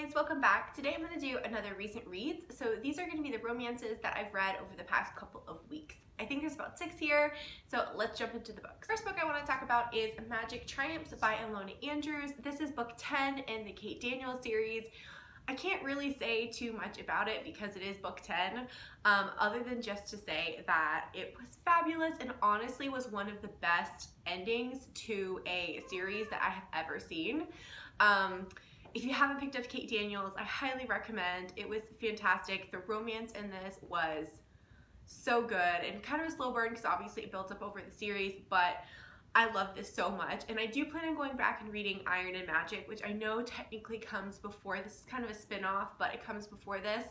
guys, welcome back. Today I'm going to do another recent reads. So these are going to be the romances that I've read over the past couple of weeks. I think there's about 6 here, so let's jump into the books. First book I want to talk about is Magic Triumphs by Ilona Andrews. This is book 10 in the Kate Daniels series. I can't really say too much about it because it is book 10, other than just to say that it was fabulous and honestly was one of the best endings to a series that I have ever seen. If you haven't picked up Kate Daniels, I highly recommend. It was fantastic. The romance in this was so good and kind of a slow burn because obviously it built up over the series, but I love this so much. And I do plan on going back and reading Iron and Magic, which I know technically comes before. This is kind of a spin-off, but it comes before this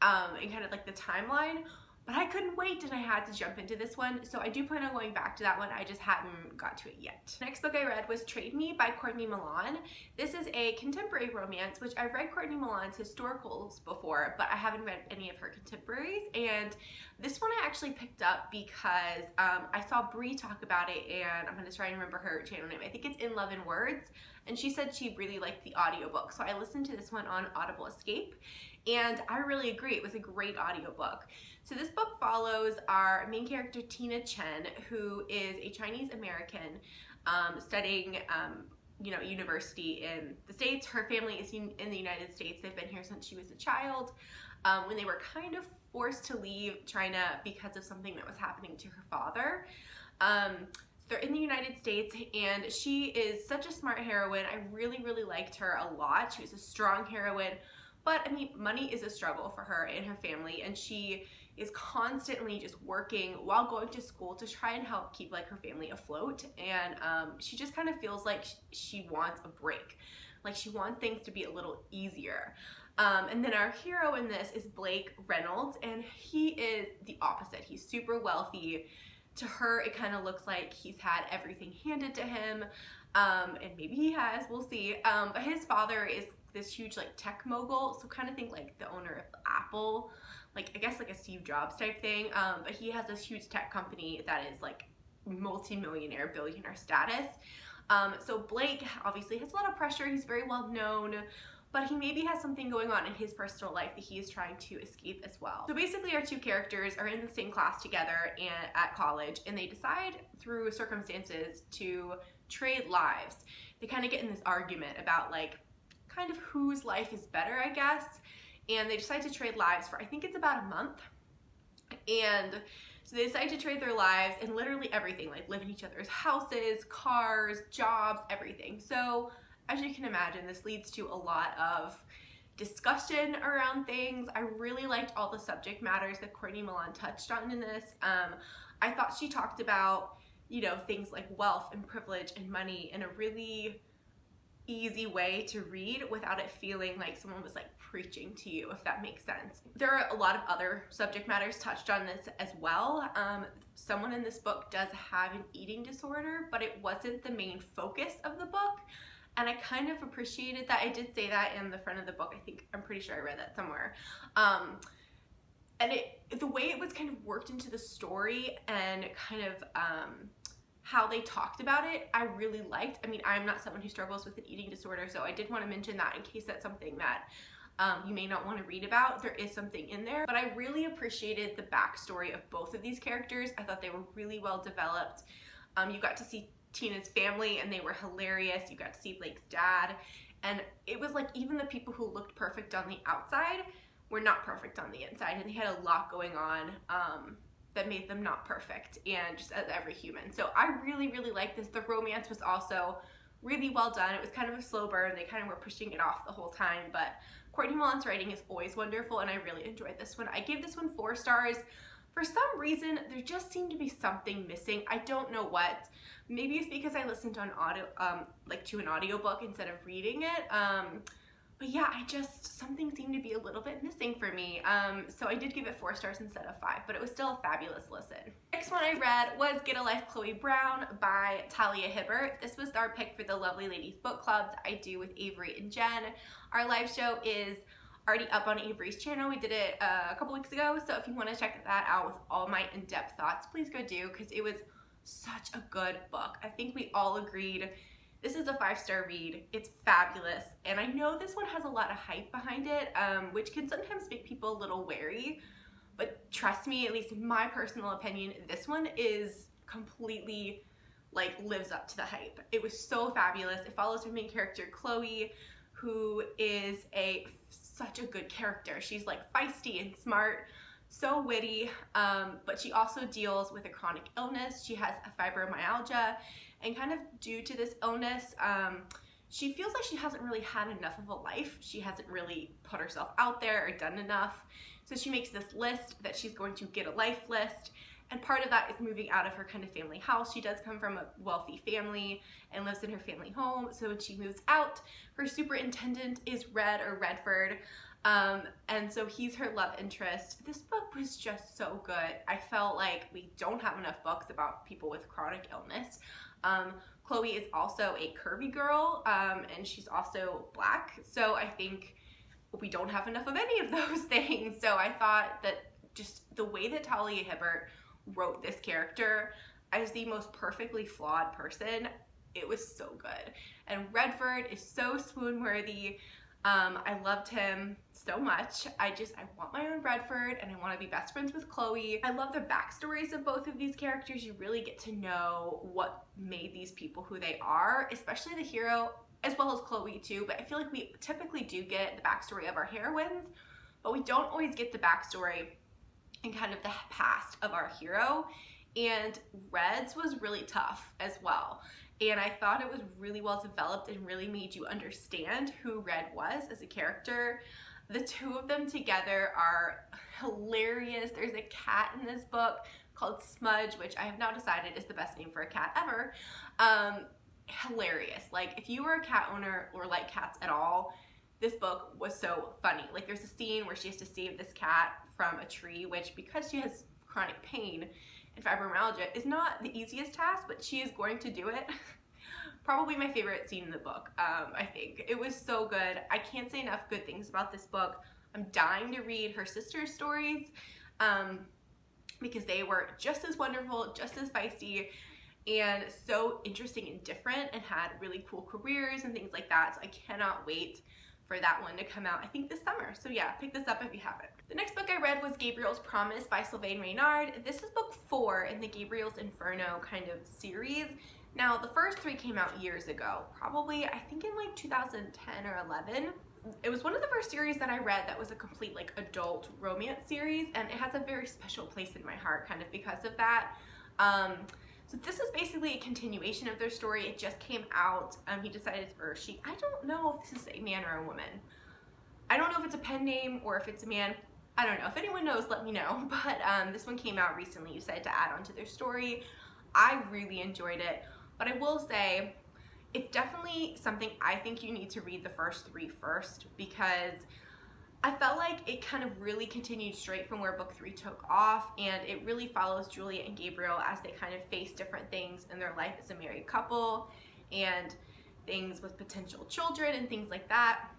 and kind of like the timeline. But I couldn't wait and I had to jump into this one. So I do plan on going back to that one. I just hadn't got to it yet. Next book I read was Trade Me by Courtney Milan. This is a contemporary romance, which I've read Courtney Milan's historicals before, but I haven't read any of her contemporaries. And this one I actually picked up because I saw Bree talk about it, and I'm gonna try and remember her channel name. I think it's In Love and Words. And she said she really liked the audiobook. So I listened to this one on Audible Escape, and I really agree. It was a great audiobook. So this book follows our main character, Tina Chen, who is a Chinese American studying university in the States. Her family is in the United States. They've been here since she was a child. When they were kind of forced to leave China because of something that was happening to her father. They're in the United States, and she is such a smart heroine. I really, really liked her a lot. She was a strong heroine, but I mean, money is a struggle for her and her family, and she is constantly just working while going to school to try and help keep like her family afloat. And she just kind of feels like she wants a break. Like she wants things to be a little easier. And then our hero in this is Blake Reynolds, and he is the opposite. He's super wealthy. To her, it kind of looks like he's had everything handed to him, and maybe he has, we'll see. But his father is this huge like tech mogul, so kind of think like the owner of Apple, like I guess like a Steve Jobs type thing. But he has this huge tech company that is like multi-millionaire, billionaire status. So Blake obviously has a lot of pressure. He's very well known, but he maybe has something going on in his personal life that he is trying to escape as well. So basically our two characters are in the same class together and at college, and they decide through circumstances to trade lives. They kind of get in this argument about like kind of whose life is better, I guess, and they decide to trade lives for I think it's about a month. And so they decide to trade their lives and literally everything, like live in each other's houses, cars, jobs, everything. So as you can imagine, this leads to a lot of discussion around things. I really liked all the subject matters that Courtney Milan touched on in this. I thought she talked about, things like wealth and privilege and money in a really easy way to read without it feeling like someone was like preaching to you, if that makes sense. There are a lot of other subject matters touched on this as well. Someone in this book does have an eating disorder, but it wasn't the main focus of the book. And I kind of appreciated that. I did say that in the front of the book. I'm pretty sure I read that somewhere. And the way it was kind of worked into the story and kind of how they talked about it, I really liked. I mean, I'm not someone who struggles with an eating disorder, so I did want to mention that in case that's something that you may not want to read about. There is something in there, but I really appreciated the backstory of both of these characters. I thought they were really well developed. You got to see Tina's family, and they were hilarious. You got to see Blake's dad, and it was like even the people who looked perfect on the outside were not perfect on the inside, and they had a lot going on that made them not perfect, and just as every human. So I really, really liked this. The romance was also really well done. It was kind of a slow burn. They kind of were pushing it off the whole time, but Courtney Milan's writing is always wonderful, and I really enjoyed this one. I gave this one 4 stars. For some reason, there just seemed to be something missing. I don't know what. Maybe it's because I listened to an audiobook instead of reading it. But yeah, something seemed to be a little bit missing for me. So I did give it 4 stars instead of 5, but it was still a fabulous listen. Next one I read was Get a Life, Chloe Brown by Talia Hibbert. This was our pick for the Lovely Ladies Book Club that I do with Avery and Jen. Our live show is already up on Avery's channel. We did it a couple weeks ago, so if you want to check that out with all my in-depth thoughts, please go do, because it was such a good book. I think we all agreed This is a 5-star read. It's fabulous, and I know this one has a lot of hype behind it, which can sometimes make people a little wary, but trust me, at least in my personal opinion, this one is completely, like, lives up to the hype. It was so fabulous. It follows her main character, Chloe, who is such a good character. She's like feisty and smart, so witty, but she also deals with a chronic illness. She has a fibromyalgia, and kind of due to this illness, she feels like she hasn't really had enough of a life. She hasn't really put herself out there or done enough. So she makes this list that she's going to get a life list, and part of that is moving out of her kind of family house. She does come from a wealthy family and lives in her family home. So when she moves out, her superintendent is Redford. And so he's her love interest. This book was just so good. I felt like we don't have enough books about people with chronic illness. Chloe is also a curvy girl, and she's also Black. So I think we don't have enough of any of those things. So I thought that just the way that Talia Hibbert wrote this character as the most perfectly flawed person, it was so good. And Redford is so swoon-worthy. I loved him so much. I want my own Redford, and I want to be best friends with Chloe. I love the backstories of both of these characters. You really get to know what made these people who they are, especially the hero, as well as Chloe too. But I feel like we typically do get the backstory of our heroines, but we don't always get the backstory and kind of the past of our hero. And Red's was really tough as well. And I thought it was really well developed and really made you understand who Red was as a character. The two of them together are hilarious. There's a cat in this book called Smudge, which I have now decided is the best name for a cat ever. Hilarious. Like, if you were a cat owner or like cats at all, this book was so funny. Like, there's a scene where she has to save this cat from a tree, which, because she has chronic pain and fibromyalgia, is not the easiest task, but she is going to do it. Probably my favorite scene in the book, I think. It was so good. I can't say enough good things about this book. I'm dying to read her sister's stories, because they were just as wonderful, just as feisty, and so interesting and different, and had really cool careers and things like that. So I cannot wait for that one to come out, I think, this summer. So yeah, pick this up if you haven't. The next book I read was Gabriel's Promise by Sylvain Reynard. This is book 4 in the Gabriel's Inferno kind of series. Now, the first 3 came out years ago, probably, I think in like 2010 or 11. It was one of the first series that I read that was a complete like adult romance series, and it has a very special place in my heart kind of because of that. So this is basically a continuation of their story. It just came out. He decided, or she, I don't know if this is a man or a woman. I don't know if it's a pen name or if it's a man. I don't know. If anyone knows, let me know. But this one came out recently. He decided to add on to their story. I really enjoyed it. But I will say, it's definitely something I think you need to read the first 3 first, because I felt like it kind of really continued straight from where book 3 took off, and it really follows Julia and Gabriel as they kind of face different things in their life as a married couple, and things with potential children and things like that.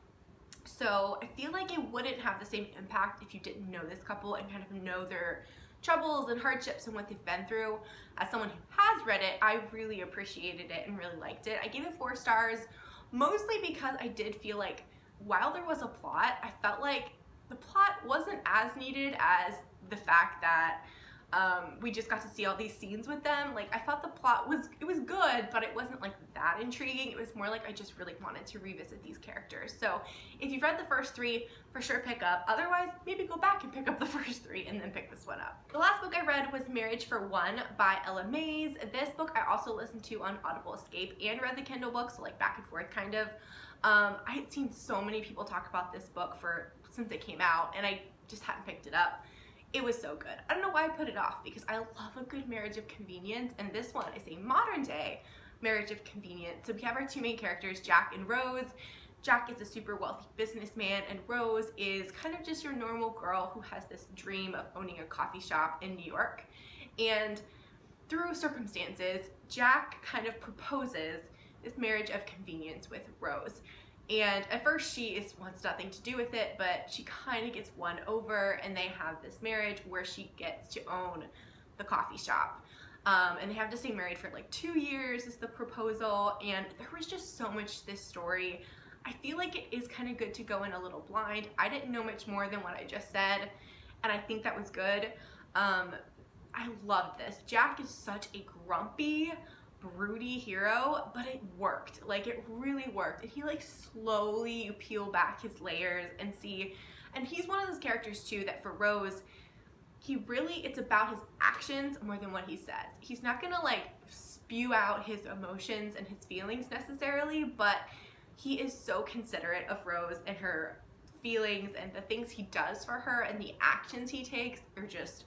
So I feel like it wouldn't have the same impact if you didn't know this couple and kind of know their troubles and hardships and what they've been through. As someone who has read it, I really appreciated it and really liked it. I gave it 4 stars, mostly because I did feel like while there was a plot, I felt like the plot wasn't as needed as the fact that we just got to see all these scenes with them. Like, I thought the plot was good, but it wasn't like that intriguing. It was more like I just really wanted to revisit these characters. So if you've read the first 3, for sure pick up. Otherwise, maybe go back and pick up the first 3 and then pick this one up. The last book I read was Marriage for One by Ella Mays. This book I also listened to on Audible Escape and read the Kindle book, so like back and forth kind of. I had seen so many people talk about this book since it came out, and I just hadn't picked it up. It was so good. I don't know why I put it off, because I love a good marriage of convenience, and this one is a modern day marriage of convenience. So we have our 2 main characters, Jack and Rose. Jack is a super wealthy businessman, and Rose is kind of just your normal girl who has this dream of owning a coffee shop in New York. And through circumstances, Jack kind of proposes this marriage of convenience with Rose. And at first she wants nothing to do with it, but she kind of gets won over, and they have this marriage where she gets to own the coffee shop. and they have to stay married for like 2 years is the proposal, and there was just so much to this story. I feel like it is kind of good to go in a little blind. I didn't know much more than what I just said, and I think that was good. I loved this. Jack is such a grumpy, broody hero, but it worked. Like, it really worked. And he like slowly, you peel back his layers and see, and he's one of those characters too that for Rose, it's about his actions more than what he says. He's not gonna like spew out his emotions and his feelings necessarily, but he is so considerate of Rose and her feelings, and the things he does for her and the actions he takes are just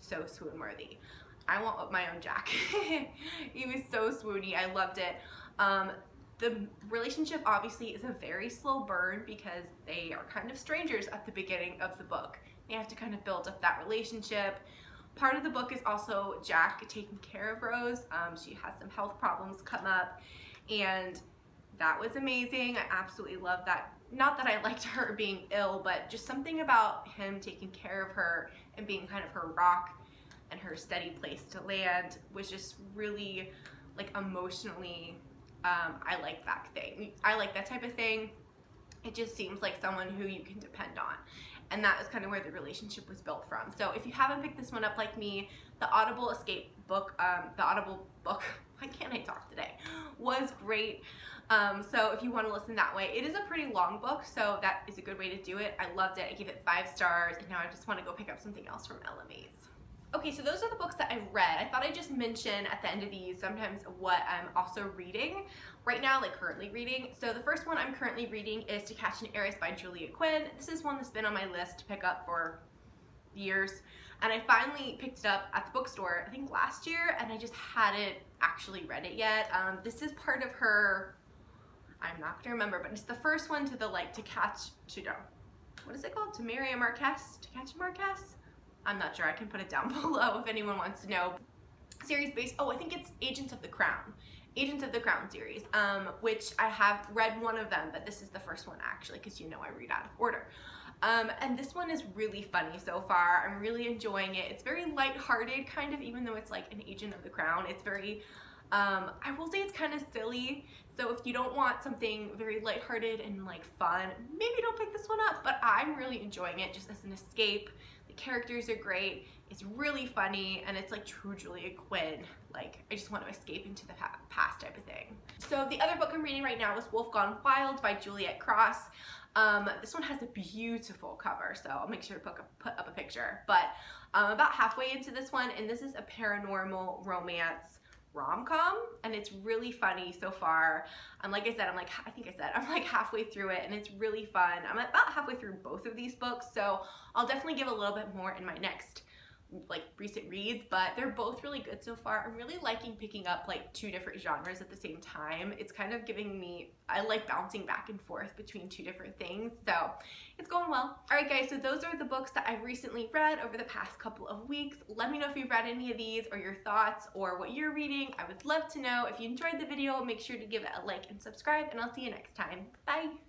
so swoon-worthy. I want my own Jack. He was so swoony. I loved it. The relationship obviously is a very slow burn because they are kind of strangers at the beginning of the book. They have to kind of build up that relationship. Part of the book is also Jack taking care of Rose. She has some health problems come up, and that was amazing. I absolutely love that. Not that I liked her being ill, but just something about him taking care of her and being kind of her rock and her steady place to land was just really like emotionally, I like that thing. I like that type of thing. It just seems like someone who you can depend on. And that is kind of where the relationship was built from. So if you haven't picked this one up like me, the Audible Escape book, why can't I talk today, was great. So if you want to listen that way, it is a pretty long book, so that is a good way to do it. I loved it. I gave it 5 stars, and now I just want to go pick up something else from LMA's. Okay, so those are the books that I've read. I thought I'd just mention at the end of these sometimes what I'm also reading right now, like currently reading. So the first one I'm currently reading is To Catch an Heiress by Julia Quinn. This is one that's been on my list to pick up for years, and I finally picked it up at the bookstore, I think last year, and I just hadn't actually read it yet. This is part of her, I'm not gonna remember, but it's the first one to the what is it called? To Marry a Marquess? To Catch a Marquess? I'm not sure. I can put it down below if anyone wants to know. Series based, I think it's Agents of the Crown. Agents of the Crown series, which I have read one of them, but this is the first one actually, because you know I read out of order. And this one is really funny so far. I'm really enjoying it. It's very lighthearted, kind of, even though it's like an Agent of the Crown. It's very, I will say it's kind of silly. So if you don't want something very lighthearted and like fun, maybe don't pick this one up, but I'm really enjoying it just as an escape. The characters are great, it's really funny, and it's like true Julia Quinn. Like, I just want to escape into the past type of thing. So the other book I'm reading right now is Wolf Gone Wild by Juliet Cross. This one has a beautiful cover, so I'll make sure to put up a picture. But I'm about halfway into this one, and this is a paranormal romance rom-com, and it's really funny so far. Like I said, I'm like halfway through it, and it's really fun. I'm about halfway through both of these books, so I'll definitely give a little bit more in my next like recent reads, but they're both really good so far. I'm really liking picking up like 2 different genres at the same time. It's kind of giving me, I like bouncing back and forth between 2 different things, so it's going well. Alright guys, so those are the books that I've recently read over the past couple of weeks. Let me know if you've read any of these or your thoughts or what you're reading. I would love to know. If you enjoyed the video, make sure to give it a like and subscribe, and I'll see you next time. Bye!